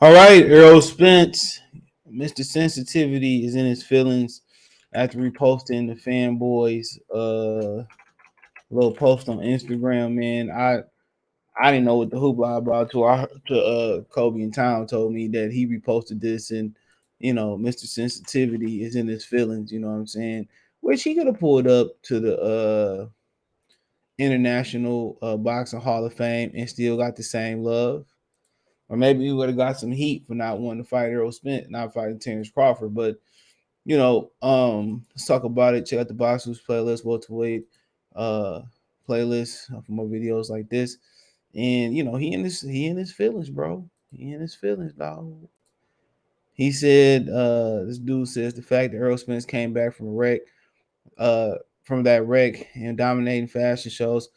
All right, Errol Spence, Mr. Sensitivity is in his feelings after reposting the fanboys little post on Instagram. Man, I didn't know what the hoopla about to Kobe and Tom told me that he reposted this and Mr. Sensitivity is in his feelings. You know what I'm saying? Which he could have pulled up to the International Boxing Hall of Fame and still got the same love. Or maybe he would have got some heat for not wanting to fight Errol Spence, not fighting Terence Crawford. But let's talk about it. Check out the Boxers playlist, welterweight uh playlist for more videos like this. And he in his feelings, bro. He in his feelings, dog. He said, this dude says the fact that Errol Spence came back uh from that wreck and dominating fashion shows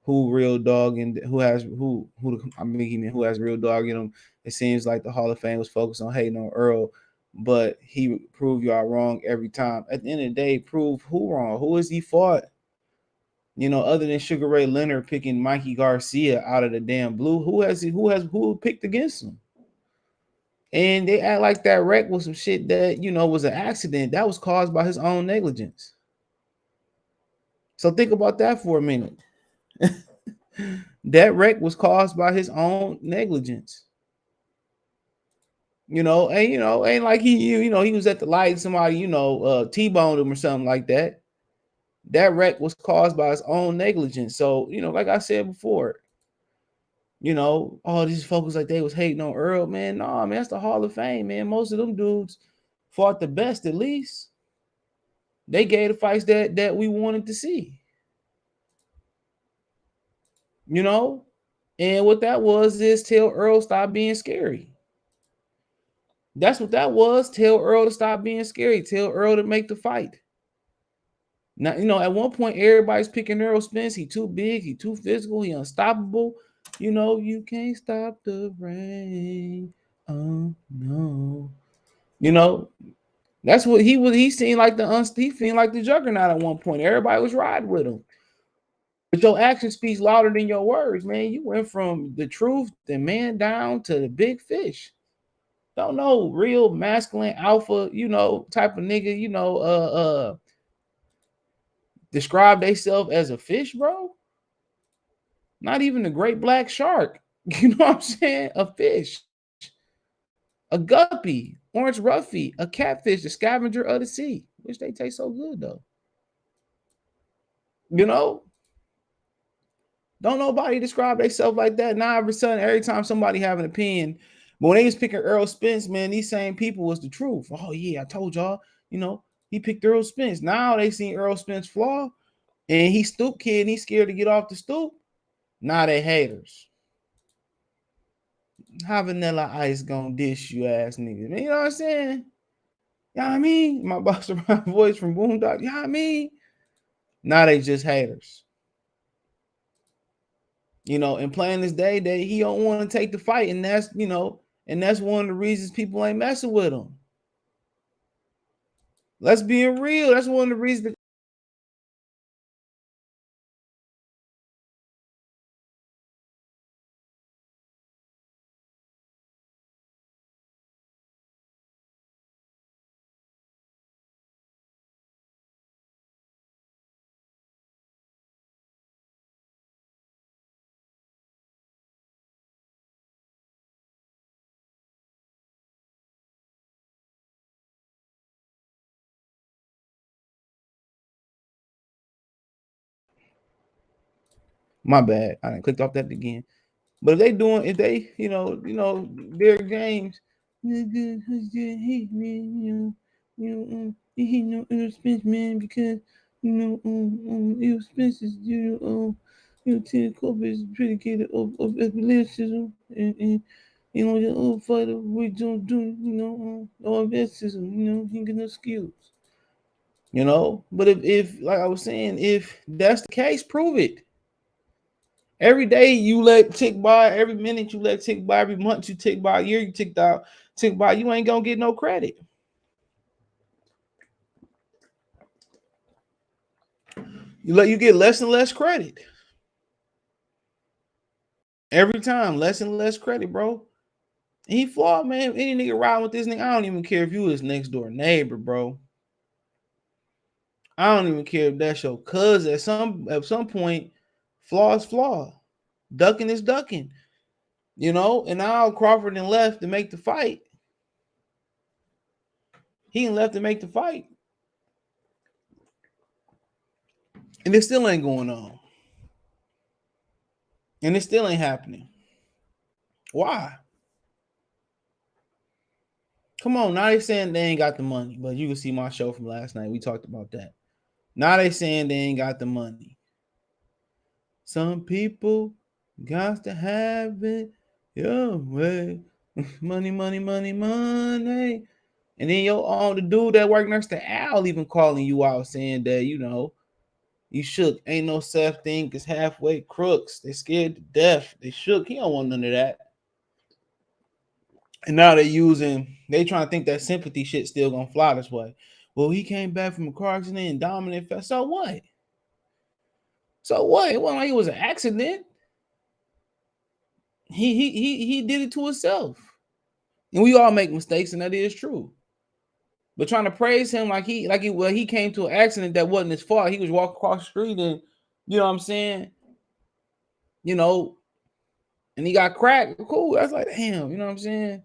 who real dog and who has real dog in him. It seems like the Hall of Fame was focused on hating on Earl, but he proved y'all wrong every time. At the end of the day, prove who wrong. Who has he fought? Other than Sugar Ray Leonard picking Mikey Garcia out of the damn blue, who picked against him? And they act like that wreck was some shit that was an accident that was caused by his own negligence. So think about that for a minute. That wreck was caused by his own negligence. Ain't like he was at the light and somebody, T-boned him or something like that. That wreck was caused by his own negligence. So, like I said before, all these folks like they was hating on Earl, man. Nah, man, that's the Hall of Fame, man. Most of them dudes fought the best at least. They gave the fights that we wanted to see. And what that was is tell Earl stop being scary. That's what that was. Tell Earl to stop being scary. Tell Earl to make the fight. Now, at one point, everybody's picking Errol Spence. He too big. He too physical. He unstoppable. You can't stop the rain. Oh no. That's what he was. He seemed like he seemed like the juggernaut at one point. Everybody was riding with him. But your action speaks louder than your words, man. You went from the truth, the man down to the big fish. Don't know real masculine alpha, type of nigga, describe themselves as a fish, bro. Not even the great black shark. You know what I'm saying? A fish, a guppy, orange roughy, a catfish, the scavenger of the sea, which they taste so good though. You know, don't nobody describe themselves like that. Now every sudden, every time somebody have an opinion, but when they was picking Errol Spence, man, these same people was the truth. Oh yeah, I told y'all, he picked Errol Spence. Now they seen Errol Spence flaw, and he stoop kid, and he's scared to get off the stoop. Now they haters. How Vanilla Ice gonna dish you ass niggas? Man, you know what I'm saying? You know what I mean? My boss around voice from Boondock. You know what I mean? Now they just haters. And playing this day that he don't want to take the fight, and that's that's one of the reasons people ain't messing with him. Let's be real. That's one of the reasons. My bad. I done clicked off that again. But if they, their games, he know Errol Spence, man, because Errol Spence is, Ted Cooper is predicated of athleticism and the old fighter we don't do, no athleticism, he got no skills. But if like I was saying, if that's the case, prove it. Every day you let tick by, every minute you let tick by, every month you tick by, year you tick by, you ain't gonna get no credit. You get less and less credit. Every time, less and less credit, bro. He flawed, man. Any nigga riding with this nigga, I don't even care if you his next door neighbor, bro. I don't even care if that's your cousin. At some point, flaw is flaw. Ducking is ducking. You know, and now Crawford and left to make the fight. He left to make the fight. And it still ain't going on. And it still ain't happening. Why? Come on, now they saying they ain't got the money, but you can see my show from last night. We talked about that. Now they saying they ain't got the money. Some people got to have it your way. Money, money, money, money. And then the dude that worked next to Al even calling you out saying that, you know, you shook. Ain't no self thing, cause halfway crooks. They scared to death. They shook. He don't want none of that. And now they trying to think that sympathy shit still gonna fly this way. Well, he came back from a car accident and dominant. So what? So what? It wasn't like it was an accident. He did it to himself. And we all make mistakes, and that is true. But trying to praise him like he came to an accident that wasn't his fault. He was walking across the street and you know what I'm saying? You know, and he got cracked. Cool. That's like, damn, you know what I'm saying?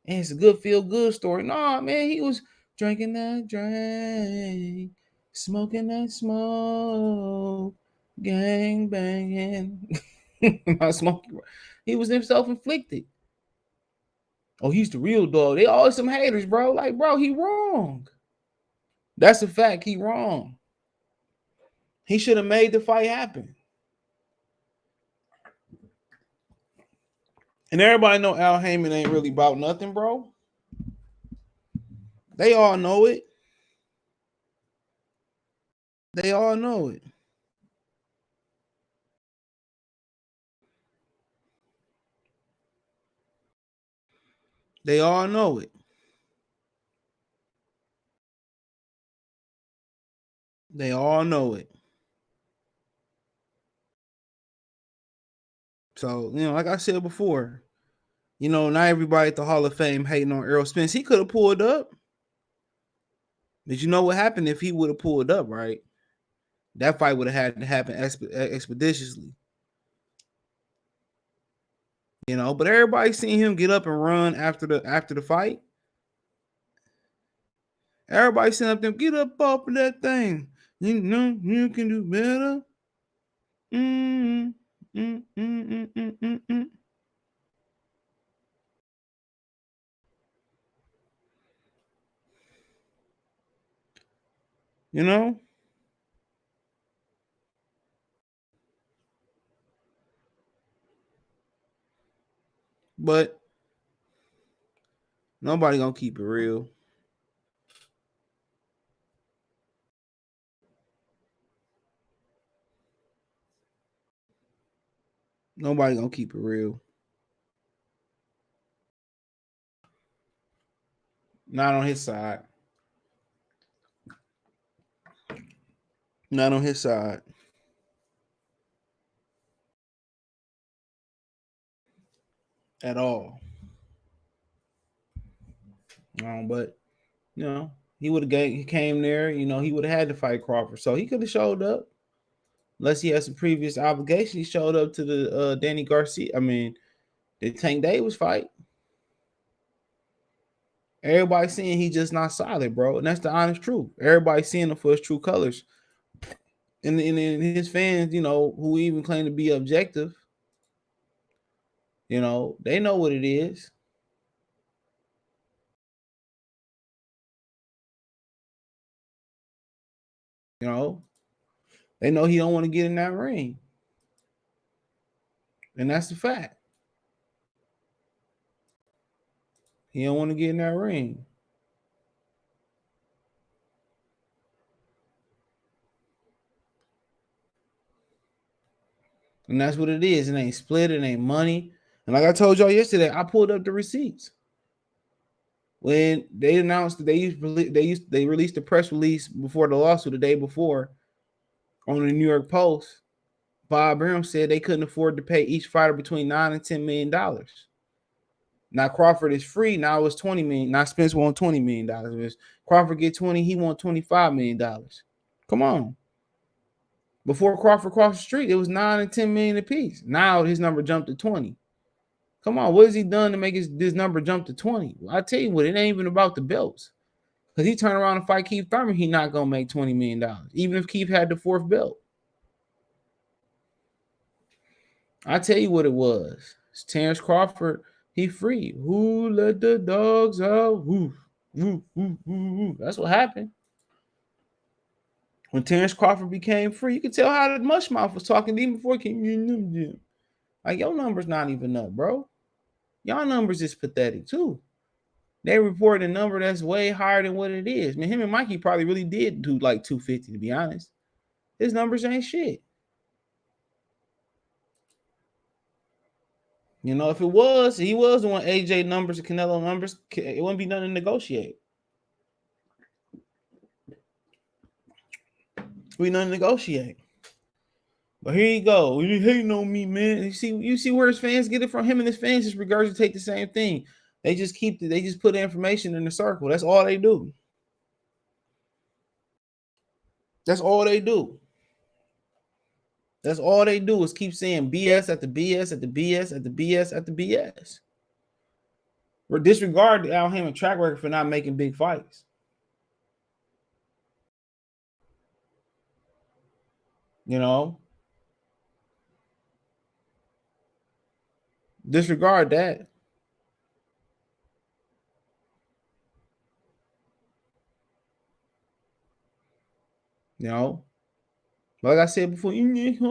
And it's a good feel good story. Nah, man, he was drinking that drink, smoking that smoke, gang banging. Not smoking. He was self-inflicted. Oh, he's the real dog. They always some haters, bro. Like, bro, he wrong. That's a fact. He wrong. He should have made the fight happen. And everybody know Al Heyman ain't really about nothing, bro. They all know it. They all know it. They all know it. They all know it. So, you know, like I said before, you know, not everybody at the Hall of Fame hating on Errol Spence. He could have pulled up. But you know what happened if he would have pulled up, right? That fight would have had to happen expeditiously. You know, but everybody seen him get up and run after the fight. Everybody seen up them, get up off of that thing. You know you can do better. Mm, mm, mm, mm, mm, mm, mm. You know? But nobody gonna keep it real. Nobody gonna keep it real. Not on his side. Not on his side. At all. But you know, he came there, you know, he would have had to fight Crawford. So he could have showed up. Unless he had some previous obligation, he showed up to the Danny Garcia. I mean, the Tank Davis fight. Everybody seeing he just not solid, bro. And that's the honest truth. Everybody seeing him for his true colors. And his fans, you know, who even claim to be objective, you know, they know what it is. You know, they know he don't want to get in that ring. And that's the fact. He don't want to get in that ring. And that's what it is. It ain't split, it ain't money. And like I told y'all yesterday, I pulled up the receipts. When they announced that they released the press release before the lawsuit the day before on the New York Post, Bob Arum said they couldn't afford to pay each fighter between $9 and $10 million. Now Crawford is free. Now it's $20 million. Now Spence won $20 million. Crawford get 20, he won $25 million. Come on. Before Crawford crossed the street, it was 9 and 10 million apiece. Now his number jumped to 20. Come on, what has he done to make this number jump to 20? Well, I tell you what, it ain't even about the belts. Because he turned around and fight Keith Thurman, he not gonna make $20 million, even if Keith had the 4th belt. I tell you what it was. It's Terence Crawford, he free. Who let the dogs out? Woo, woo, woo, woo, woo. That's what happened. When Terence Crawford became free, you could tell how the Mushmouth was talking even before he came in the gym. Like, your numbers not even up, bro. Y'all numbers is pathetic too. They report a number that's way higher than what it is. Man, him and Mikey probably really did do like 250, to be honest. His numbers ain't shit. You know, if it was, he was doing AJ numbers and Canelo numbers, it wouldn't be nothing to negotiate. We nothing to negotiate. But here you go. You hating on me, man. You see where his fans get it from. Him and his fans just regurgitate the same thing. They just they just put the information in the circle. That's all they do. That's all they do. That's all they do is keep saying BS at the BS at the BS at the BS at the BS. Or disregard the Al Hammond track record for not making big fights. You know? Disregard that. You know? Like I said before, being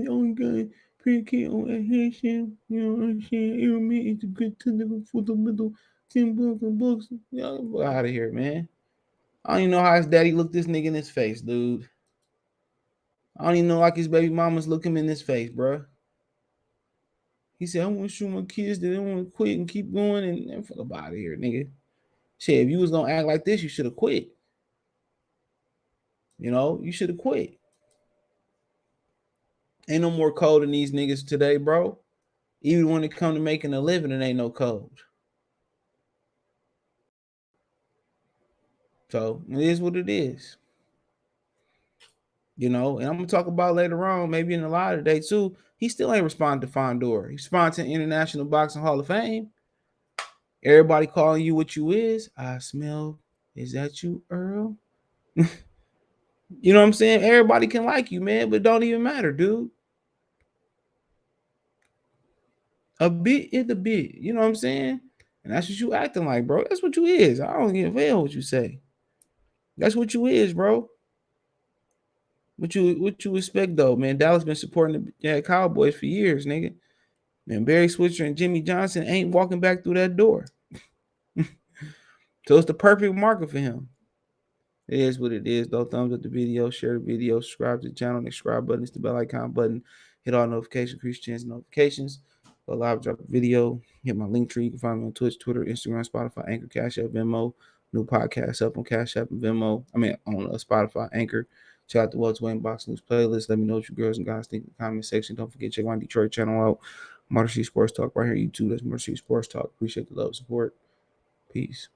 on guy, predicate on adhesion, you know what I'm saying? Airman is a good technical fundamental 10 bucks and bucks. Y'all out of here, man. I don't even know how his daddy looked this nigga in his face, dude. I don't even know like his baby mamas look him in his face, bro. He said, I want to show my kids that they want to quit and keep going and fuck up out of here, nigga. Shit, if you was gonna act like this, you should have quit. You know, you should have quit. Ain't no more code in these niggas today, bro. Even when it come to making a living, it ain't no code. So it is what it is. You know, and I'm gonna talk about later on, maybe in the live today too. He still ain't responded to Fondor. He responded to the International Boxing Hall of Fame. Everybody calling you what you is. I smell. Is that you, Earl? You know what I'm saying? Everybody can like you, man, but it don't even matter, dude. A bit is a bit. You know what I'm saying? And that's what you acting like, bro. That's what you is. I don't give a hell what you say. That's what you is, bro. What you expect though, man? Dallas been supporting the Cowboys for years, nigga. Man, Barry Switzer and Jimmy Johnson ain't walking back through that door. So it's the perfect market for him. It is what it is, though. Thumbs up the video, share the video, subscribe to the channel. The subscribe button is the bell icon button. Hit all notifications, increase chance notifications. Go live, drop a video. Hit my link tree. You can find me on Twitch, Twitter, Instagram, Spotify, Anchor, Cash App, Venmo. New podcast up on Cash App and Venmo. On Spotify, Anchor. Check out the Welterweight Box News playlist. Let me know what you girls and guys think in the comment section. Don't forget, check my Detroit channel out. Motor City Sports Talk right here on YouTube. That's Motor City Sports Talk. Appreciate the love, support. Peace.